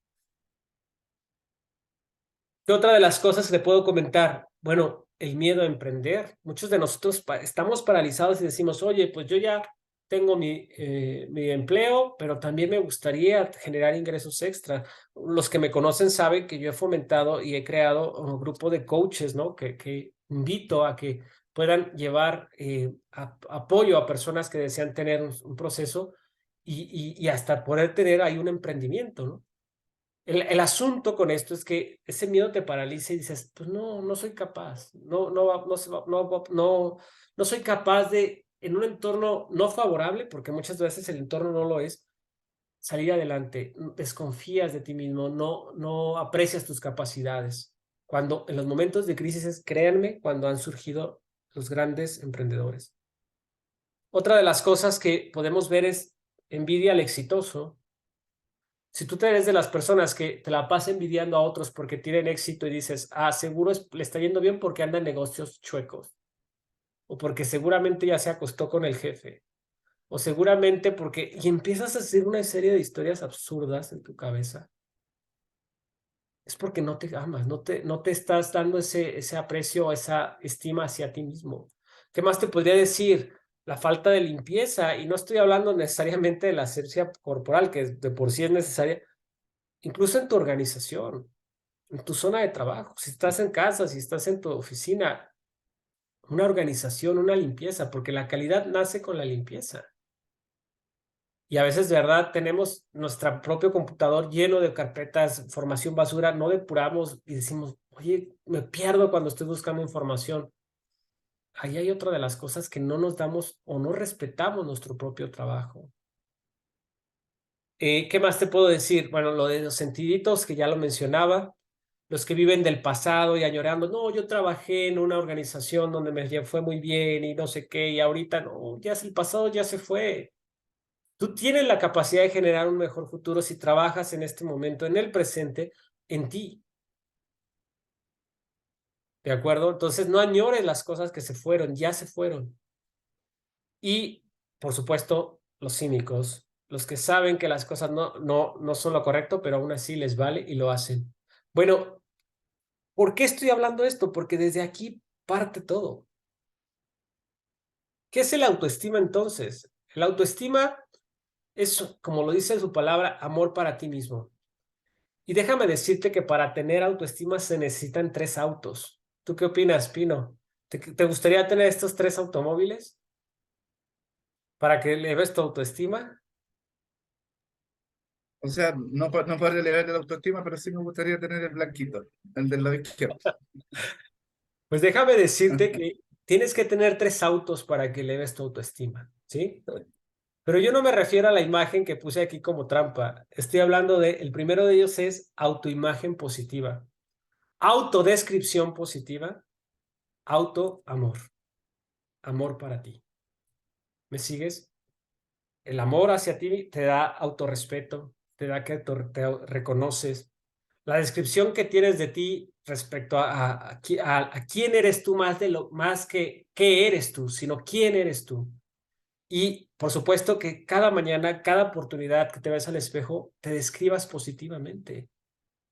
¿Qué otra de las cosas que te puedo comentar? Bueno, el miedo a emprender. Muchos de nosotros estamos paralizados y decimos, oye, pues yo ya tengo mi empleo, pero también me gustaría generar ingresos extra. Los que me conocen saben que yo he fomentado y he creado un grupo de coaches, ¿no? Que invito a que puedan llevar apoyo a personas que desean tener un proceso y hasta poder tener ahí un emprendimiento, ¿no? El asunto con esto es que ese miedo te paraliza y dices, pues no soy capaz, no soy capaz de, en un entorno no favorable, porque muchas veces el entorno no lo es, salir adelante, desconfías de ti mismo, no aprecias tus capacidades. Cuando en los momentos de crisis, créanme, cuando han surgido los grandes emprendedores. Otra de las cosas que podemos ver es envidia al exitoso. Si tú eres de las personas que te la pasas envidiando a otros porque tienen éxito y dices, seguro le está yendo bien porque anda en negocios chuecos, o porque seguramente ya se acostó con el jefe, o seguramente porque, y empiezas a hacer una serie de historias absurdas en tu cabeza, es porque no te amas, no te estás dando ese aprecio, esa estima hacia ti mismo. ¿Qué más te podría decir? La falta de limpieza, y no estoy hablando necesariamente de la asepsia corporal, que de por sí es necesaria, incluso en tu organización, en tu zona de trabajo, si estás en casa, si estás en tu oficina, una organización, una limpieza, porque la calidad nace con la limpieza. Y a veces, de verdad, tenemos nuestro propio computador lleno de carpetas, información basura, no depuramos y decimos, oye, me pierdo cuando estoy buscando información. Ahí hay otra de las cosas que no nos damos o no respetamos nuestro propio trabajo. ¿Qué más te puedo decir? Bueno, lo de los sentiditos, que ya lo mencionaba, los que viven del pasado y añorando, no, yo trabajé en una organización donde me fue muy bien y no sé qué, y ahorita no, ya es el pasado, ya se fue. Tú tienes la capacidad de generar un mejor futuro si trabajas en este momento, en el presente, en ti. ¿De acuerdo? Entonces no añores las cosas que se fueron, ya se fueron. Y, por supuesto, los cínicos, los que saben que las cosas no son lo correcto, pero aún así les vale y lo hacen. Bueno, ¿por qué estoy hablando esto? Porque desde aquí parte todo. ¿Qué es el autoestima entonces? El autoestima es, como lo dice en su palabra, amor para ti mismo. Y déjame decirte que para tener autoestima se necesitan 3 autos. ¿Tú qué opinas, Pino? ¿Te gustaría tener estos 3 automóviles para que eleves tu autoestima? O sea, no para elevar la autoestima, pero sí me gustaría tener el blanquito, el del lado izquierdo. Pues déjame decirte que tienes que tener 3 autos para que eleves tu autoestima, ¿sí? Pero yo no me refiero a la imagen que puse aquí como trampa. Estoy hablando el primero de ellos es autoimagen positiva, autodescripción positiva, autoamor, amor para ti. ¿Me sigues? El amor hacia ti te da autorrespeto, te da que te reconoces. La descripción que tienes de ti respecto a quién eres tú más que qué eres tú, sino quién eres tú. Y por supuesto que cada mañana, cada oportunidad que te ves al espejo, te describas positivamente.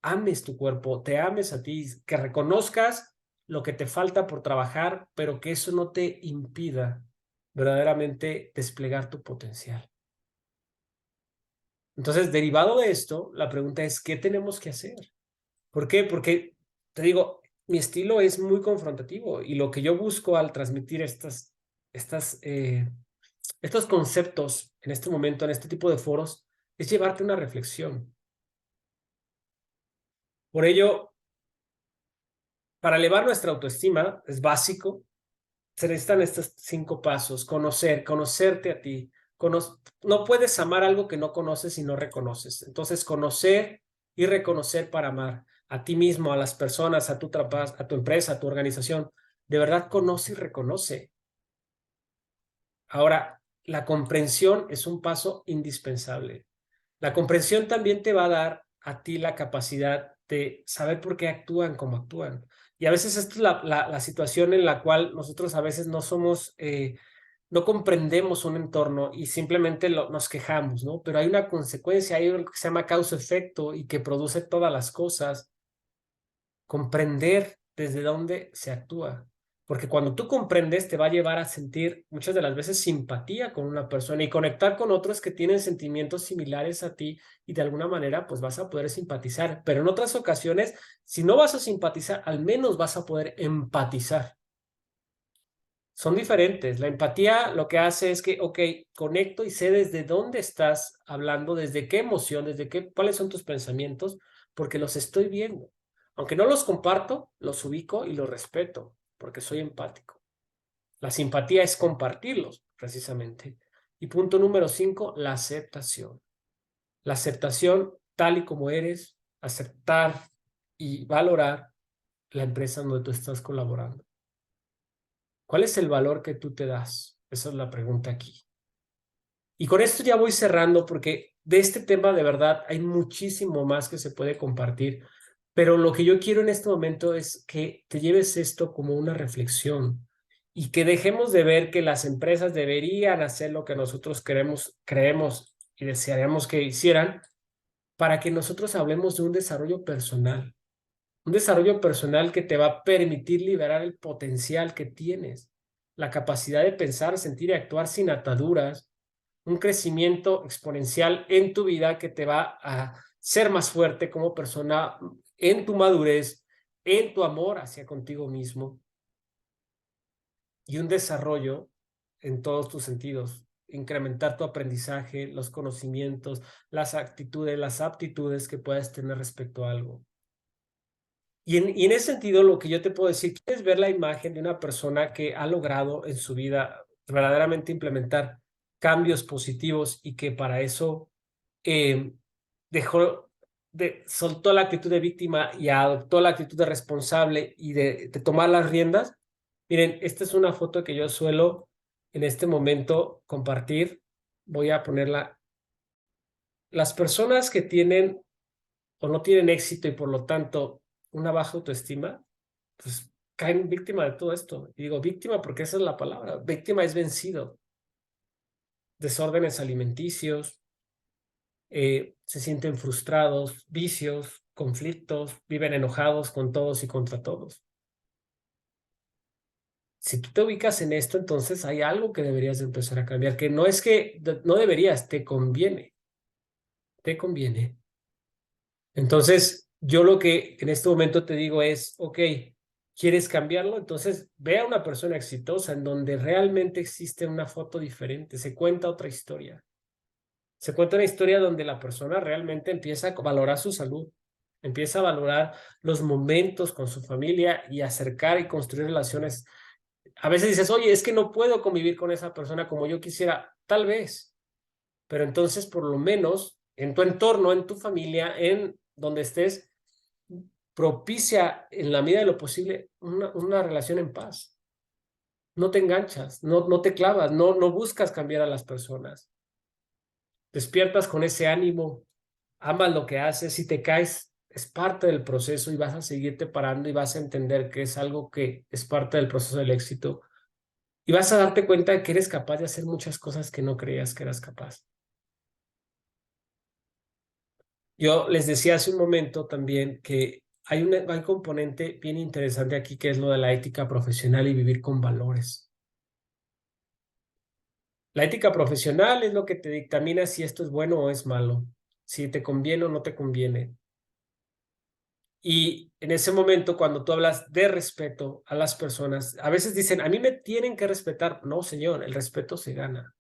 Ames tu cuerpo, te ames a ti, que reconozcas lo que te falta por trabajar, pero que eso no te impida verdaderamente desplegar tu potencial. Entonces, derivado de esto, la pregunta es, ¿qué tenemos que hacer? ¿Por qué? Porque, te digo, mi estilo es muy confrontativo y lo que yo busco al transmitir estos conceptos en este momento, en este tipo de foros, es llevarte una reflexión. Por ello, para elevar nuestra autoestima, es básico, se necesitan estos 5 pasos: conocerte a ti. No puedes amar algo que no conoces y no reconoces. Entonces, conocer y reconocer para amar a ti mismo, a las personas, a tu trabajo, a tu empresa, a tu organización. De verdad, conoce y reconoce. Ahora, la comprensión es un paso indispensable. La comprensión también te va a dar a ti la capacidad de saber por qué actúan como actúan. Y a veces esta es la situación en la cual nosotros a veces no comprendemos un entorno y simplemente nos quejamos, ¿no? Pero hay una consecuencia, hay algo que se llama causa-efecto y que produce todas las cosas. Comprender desde dónde se actúa. Porque cuando tú comprendes, te va a llevar a sentir muchas de las veces simpatía con una persona y conectar con otros que tienen sentimientos similares a ti y de alguna manera pues vas a poder simpatizar. Pero en otras ocasiones, si no vas a simpatizar, al menos vas a poder empatizar. Son diferentes. La empatía lo que hace es que, ok, conecto y sé desde dónde estás hablando, desde qué emoción, cuáles son tus pensamientos, porque los estoy viendo. Aunque no los comparto, los ubico y los respeto, porque soy empático. La simpatía es compartirlos, precisamente. Y punto número 5, la aceptación. La aceptación tal y como eres, aceptar y valorar la empresa donde tú estás colaborando. ¿Cuál es el valor que tú te das? Esa es la pregunta aquí. Y con esto ya voy cerrando porque de este tema de verdad hay muchísimo más que se puede compartir, pero lo que yo quiero en este momento es que te lleves esto como una reflexión y que dejemos de ver que las empresas deberían hacer lo que nosotros creemos y desearíamos que hicieran para que nosotros hablemos de un desarrollo personal que te va a permitir liberar el potencial que tienes, la capacidad de pensar, sentir y actuar sin ataduras, un crecimiento exponencial en tu vida que te va a ser más fuerte como persona en tu madurez, en tu amor hacia contigo mismo y un desarrollo en todos tus sentidos, incrementar tu aprendizaje, los conocimientos, las actitudes, las aptitudes que puedas tener respecto a algo. Y en ese sentido, lo que yo te puedo decir, quieres ver la imagen de una persona que ha logrado en su vida verdaderamente implementar cambios positivos y que para eso eh, soltó la actitud de víctima y adoptó la actitud de responsable y de tomar las riendas. Miren, esta es una foto que yo suelo en este momento compartir. Voy a ponerla. Las personas que tienen o no tienen éxito y por lo tanto una baja autoestima, pues caen víctima de todo esto. Y digo víctima porque esa es la palabra. Víctima es vencido. Desórdenes alimenticios, se sienten frustrados, vicios, conflictos, viven enojados con todos y contra todos. Si tú te ubicas en esto, entonces hay algo que deberías de empezar a cambiar, que no es que no deberías, te conviene, te conviene. Entonces, yo lo que en este momento te digo es, ok, ¿quieres cambiarlo? Entonces, ve a una persona exitosa en donde realmente existe una foto diferente, se cuenta otra historia. Se cuenta una historia donde la persona realmente empieza a valorar su salud, empieza a valorar los momentos con su familia y acercar y construir relaciones. A veces dices, oye, es que no puedo convivir con esa persona como yo quisiera. Tal vez, pero entonces por lo menos en tu entorno, en tu familia, en donde estés, propicia en la medida de lo posible una relación en paz. No te enganchas, no te clavas, no buscas cambiar a las personas. Despiertas con ese ánimo, amas lo que haces, si te caes, es parte del proceso y vas a seguirte parando y vas a entender que es algo que es parte del proceso del éxito y vas a darte cuenta de que eres capaz de hacer muchas cosas que no creías que eras capaz. Yo les decía hace un momento también que hay un componente bien interesante aquí que es lo de la ética profesional y vivir con valores. La ética profesional es lo que te dictamina si esto es bueno o es malo, si te conviene o no te conviene. Y en ese momento, cuando tú hablas de respeto a las personas, a veces dicen, a mí me tienen que respetar. No, señor, el respeto se gana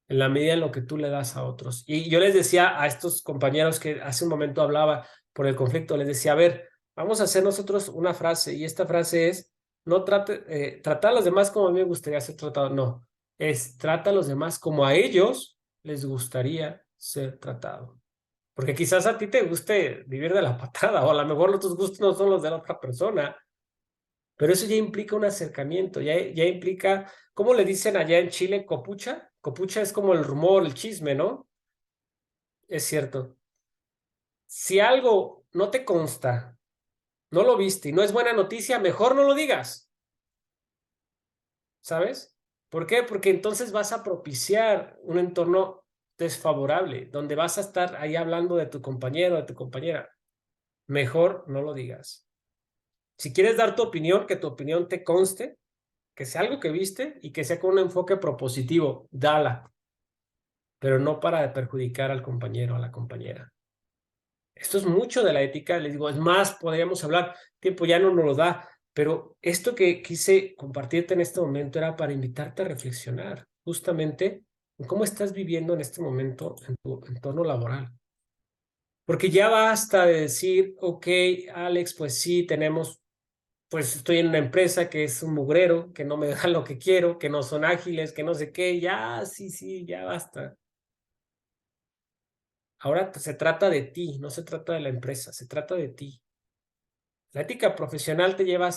en la medida en lo que tú le das a otros. Y yo les decía a estos compañeros que hace un momento hablaba por el conflicto, les decía, a ver, vamos a hacer nosotros una frase, y esta frase es, no trata a los demás como a mí me gustaría ser tratado, no, es trata a los demás como a ellos les gustaría ser tratado. Porque quizás a ti te guste vivir de la patada, o a lo mejor tus gustos no son los de la otra persona, pero eso ya implica un acercamiento, ya implica, ¿cómo le dicen allá en Chile? Copucha. Copucha es como el rumor, el chisme, ¿no? Es cierto. Si algo no te consta, no lo viste y no es buena noticia, mejor no lo digas, ¿sabes? ¿Por qué? Porque entonces vas a propiciar un entorno desfavorable, donde vas a estar ahí hablando de tu compañero, de tu compañera. Mejor no lo digas. Si quieres dar tu opinión, que tu opinión te conste, que sea algo que viste y que sea con un enfoque propositivo, dala, pero no para perjudicar al compañero o a la compañera. Esto es mucho de la ética, les digo, es más, podríamos hablar, tiempo ya no nos lo da, pero esto que quise compartirte en este momento era para invitarte a reflexionar justamente en cómo estás viviendo en este momento en tu entorno laboral. Porque ya basta de decir, ok, Alex, pues sí, pues estoy en una empresa que es un mugrero, que no me dejan lo que quiero, que no son ágiles, que no sé qué, ya, sí, ya basta. Ahora se trata de ti, no se trata de la empresa, se trata de ti. La ética profesional te lleva a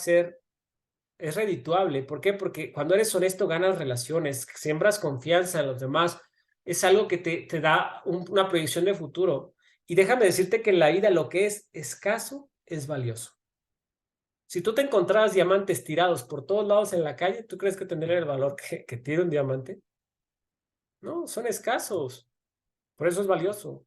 es redituable. ¿Por qué? Porque cuando eres honesto ganas relaciones, siembras confianza en los demás, es algo que te da una proyección de futuro. Y déjame decirte que en la vida lo que es escaso es valioso. Si tú te encontraras diamantes tirados por todos lados en la calle, ¿tú crees que tendría el valor que tiene un diamante? No, son escasos. Por eso es valioso.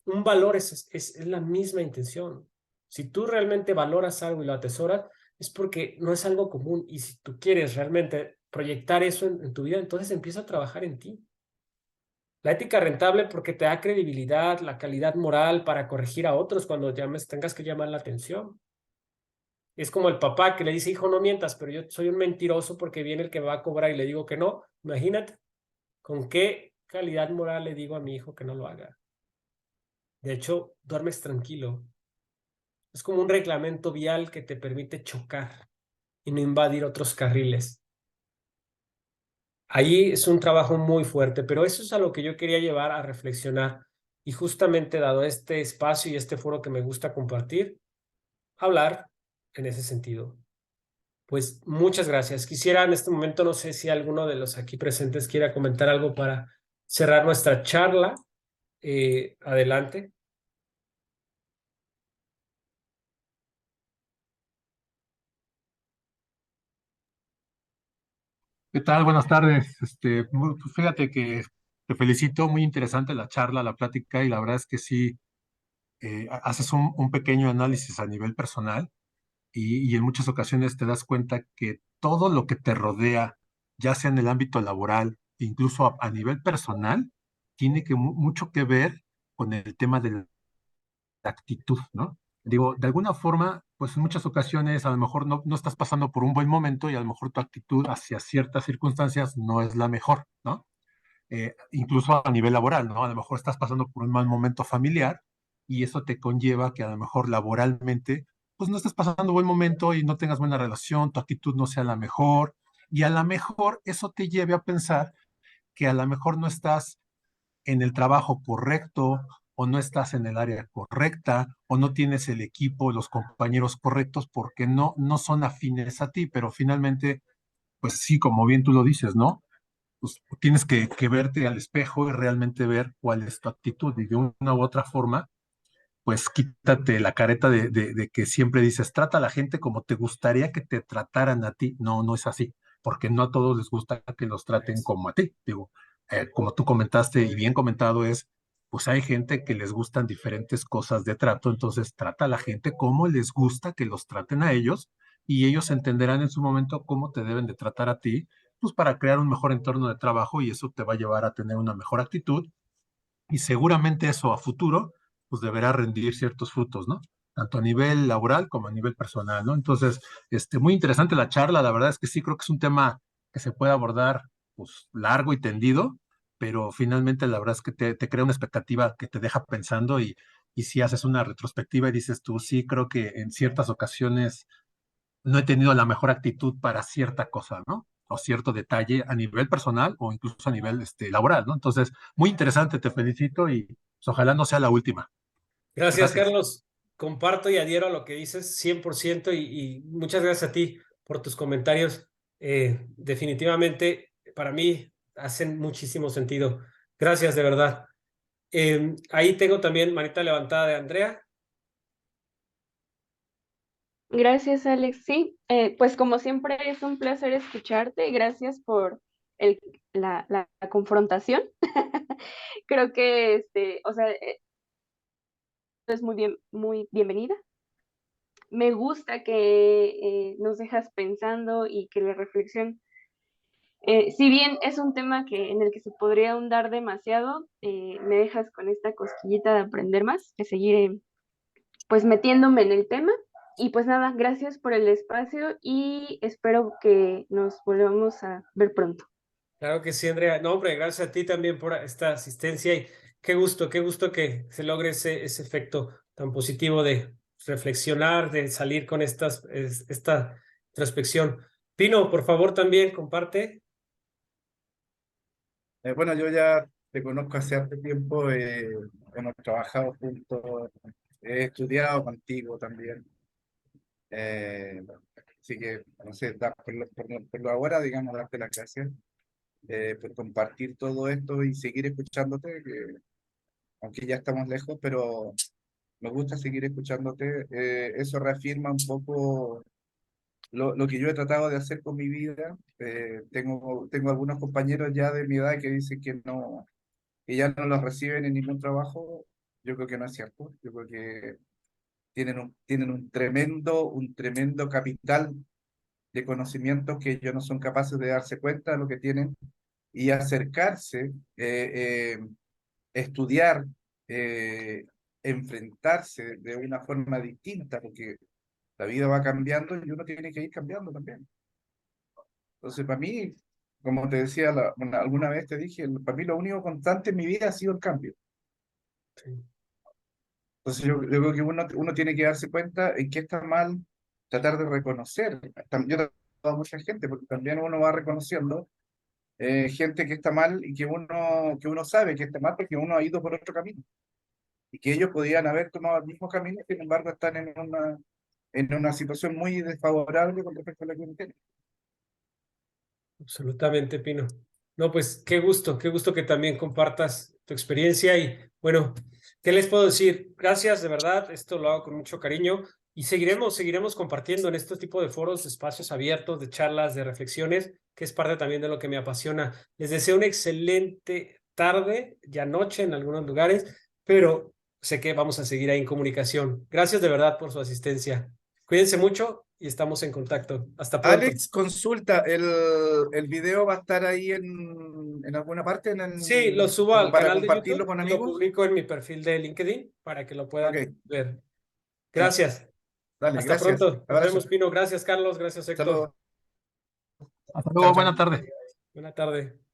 Un valor es la misma intención. Si tú realmente valoras algo y lo atesoras, es porque no es algo común. Y si tú quieres realmente proyectar eso en tu vida, entonces empieza a trabajar en ti. La ética rentable porque te da credibilidad, la calidad moral para corregir a otros cuando tengas que llamar la atención. Es como el papá que le dice, hijo, no mientas, pero yo soy un mentiroso porque viene el que me va a cobrar y le digo que no. Imagínate, ¿con qué calidad moral le digo a mi hijo que no lo haga? De hecho, duermes tranquilo. Es como un reglamento vial que te permite chocar y no invadir otros carriles. Ahí es un trabajo muy fuerte, pero eso es a lo que yo quería llevar a reflexionar. Y justamente dado este espacio y este foro que me gusta compartir, hablar en ese sentido. Pues muchas gracias. Quisiera en este momento, no sé si alguno de los aquí presentes quiera comentar algo para cerrar nuestra charla. Adelante. ¿Qué tal? Buenas tardes. Pues fíjate que te felicito, muy interesante la charla, la plática, y la verdad es que sí, haces un pequeño análisis a nivel personal y en muchas ocasiones te das cuenta que todo lo que te rodea, ya sea en el ámbito laboral, incluso a nivel personal, tiene mucho que ver con el tema de la actitud, ¿no? Digo, de alguna forma, pues en muchas ocasiones a lo mejor no estás pasando por un buen momento y a lo mejor tu actitud hacia ciertas circunstancias no es la mejor, ¿no? Incluso a nivel laboral, ¿no? A lo mejor estás pasando por un mal momento familiar y eso te conlleva que a lo mejor laboralmente, pues no estés pasando buen momento y no tengas buena relación, tu actitud no sea la mejor y a lo mejor eso te lleve a pensar que a lo mejor no estás en el trabajo correcto o no estás en el área correcta o no tienes el equipo, los compañeros correctos porque no son afines a ti, pero finalmente, pues sí, como bien tú lo dices, ¿no? Pues tienes que verte al espejo y realmente ver cuál es tu actitud y de una u otra forma, pues quítate la careta de que siempre dices, trata a la gente como te gustaría que te trataran a ti. No, no es así, porque no a todos les gusta que los traten como a ti. Digo, como tú comentaste y bien comentado es, pues hay gente que les gustan diferentes cosas de trato, entonces trata a la gente como les gusta que los traten a ellos y ellos entenderán en su momento cómo te deben de tratar a ti, pues para crear un mejor entorno de trabajo y eso te va a llevar a tener una mejor actitud y seguramente eso a futuro, pues deberá rendir ciertos frutos, ¿no? Tanto a nivel laboral como a nivel personal, ¿no? Entonces, muy interesante la charla, la verdad es que sí creo que es un tema que se puede abordar, pues, largo y tendido, pero finalmente la verdad es que te crea una expectativa que te deja pensando y si haces una retrospectiva y dices tú, sí, creo que en ciertas ocasiones no he tenido la mejor actitud para cierta cosa, ¿no? O cierto detalle a nivel personal o incluso a nivel laboral, ¿no? Entonces, muy interesante, te felicito y pues, ojalá no sea la última. Gracias, Gracias. Carlos. Comparto y adhiero a lo que dices 100% y muchas gracias a ti por tus comentarios. Definitivamente, para mí, hacen muchísimo sentido. Gracias, de verdad. Ahí tengo también manita levantada de Andrea. Gracias, Alex. Sí, pues como siempre es un placer escucharte. Gracias por el, la confrontación. Creo que, o sea, es muy bienvenida. Me gusta que nos dejas pensando y que la reflexión, si bien es un tema en el que se podría ahondar demasiado, me dejas con esta cosquillita de aprender más, de seguir pues metiéndome en el tema. Y pues nada, gracias por el espacio y espero que nos volvamos a ver pronto. Claro que sí, Andrea. No, hombre, gracias a ti también por esta asistencia y qué gusto que se logre ese efecto tan positivo de reflexionar, de salir con esta introspección. Pino, por favor, también comparte. Bueno, yo ya te conozco hace harto tiempo, hemos trabajado juntos, he estudiado contigo también. Eh, Así que, no sé, por lo ahora, digamos, darte las gracias por compartir todo esto y seguir escuchándote, que aunque ya estamos lejos, pero me gusta seguir escuchándote. Eso reafirma un poco lo que yo he tratado de hacer con mi vida. Tengo algunos compañeros ya de mi edad que dicen que ya no los reciben en ningún trabajo. Yo creo que no es cierto. Yo creo que tienen un tremendo capital de conocimientos que ellos no son capaces de darse cuenta de lo que tienen y acercarse, estudiar, eh, enfrentarse de una forma distinta, porque la vida va cambiando y uno tiene que ir cambiando también. Entonces, para mí, como te decía, alguna vez te dije, para mí lo único constante en mi vida ha sido el cambio. Sí. Entonces, yo creo que uno tiene que darse cuenta en qué está mal, tratar de reconocer. Yo he a mucha gente, porque también uno va reconociendo gente que está mal y que uno sabe que está mal porque uno ha ido por otro camino. Y que ellos podían haber tomado el mismo camino, sin embargo, están en una situación muy desfavorable con respecto a la que uno tiene. Absolutamente, Pino. No, pues qué gusto que también compartas tu experiencia y bueno, ¿qué les puedo decir? Gracias, de verdad, esto lo hago con mucho cariño y seguiremos compartiendo en este tipo de foros, de espacios abiertos, de charlas, de reflexiones, que es parte también de lo que me apasiona. Les deseo una excelente tarde, ya noche en algunos lugares, pero sé que vamos a seguir ahí en comunicación. Gracias de verdad por su asistencia. Cuídense mucho y estamos en contacto. Hasta pronto. Alex, consulta, el video va a estar ahí en alguna parte, Sí, lo subo como al para canal de compartirlo YouTube con y lo amigos. publico en mi perfil de LinkedIn para que lo puedan Ok, ver. ya, Gracias. dale, Hasta gracias. pronto. Nos Abrazo. vemos, Pino. Gracias, Carlos. Gracias, Héctor. Saludos. Hasta Chao, luego, buena chao. tarde. Buena tarde.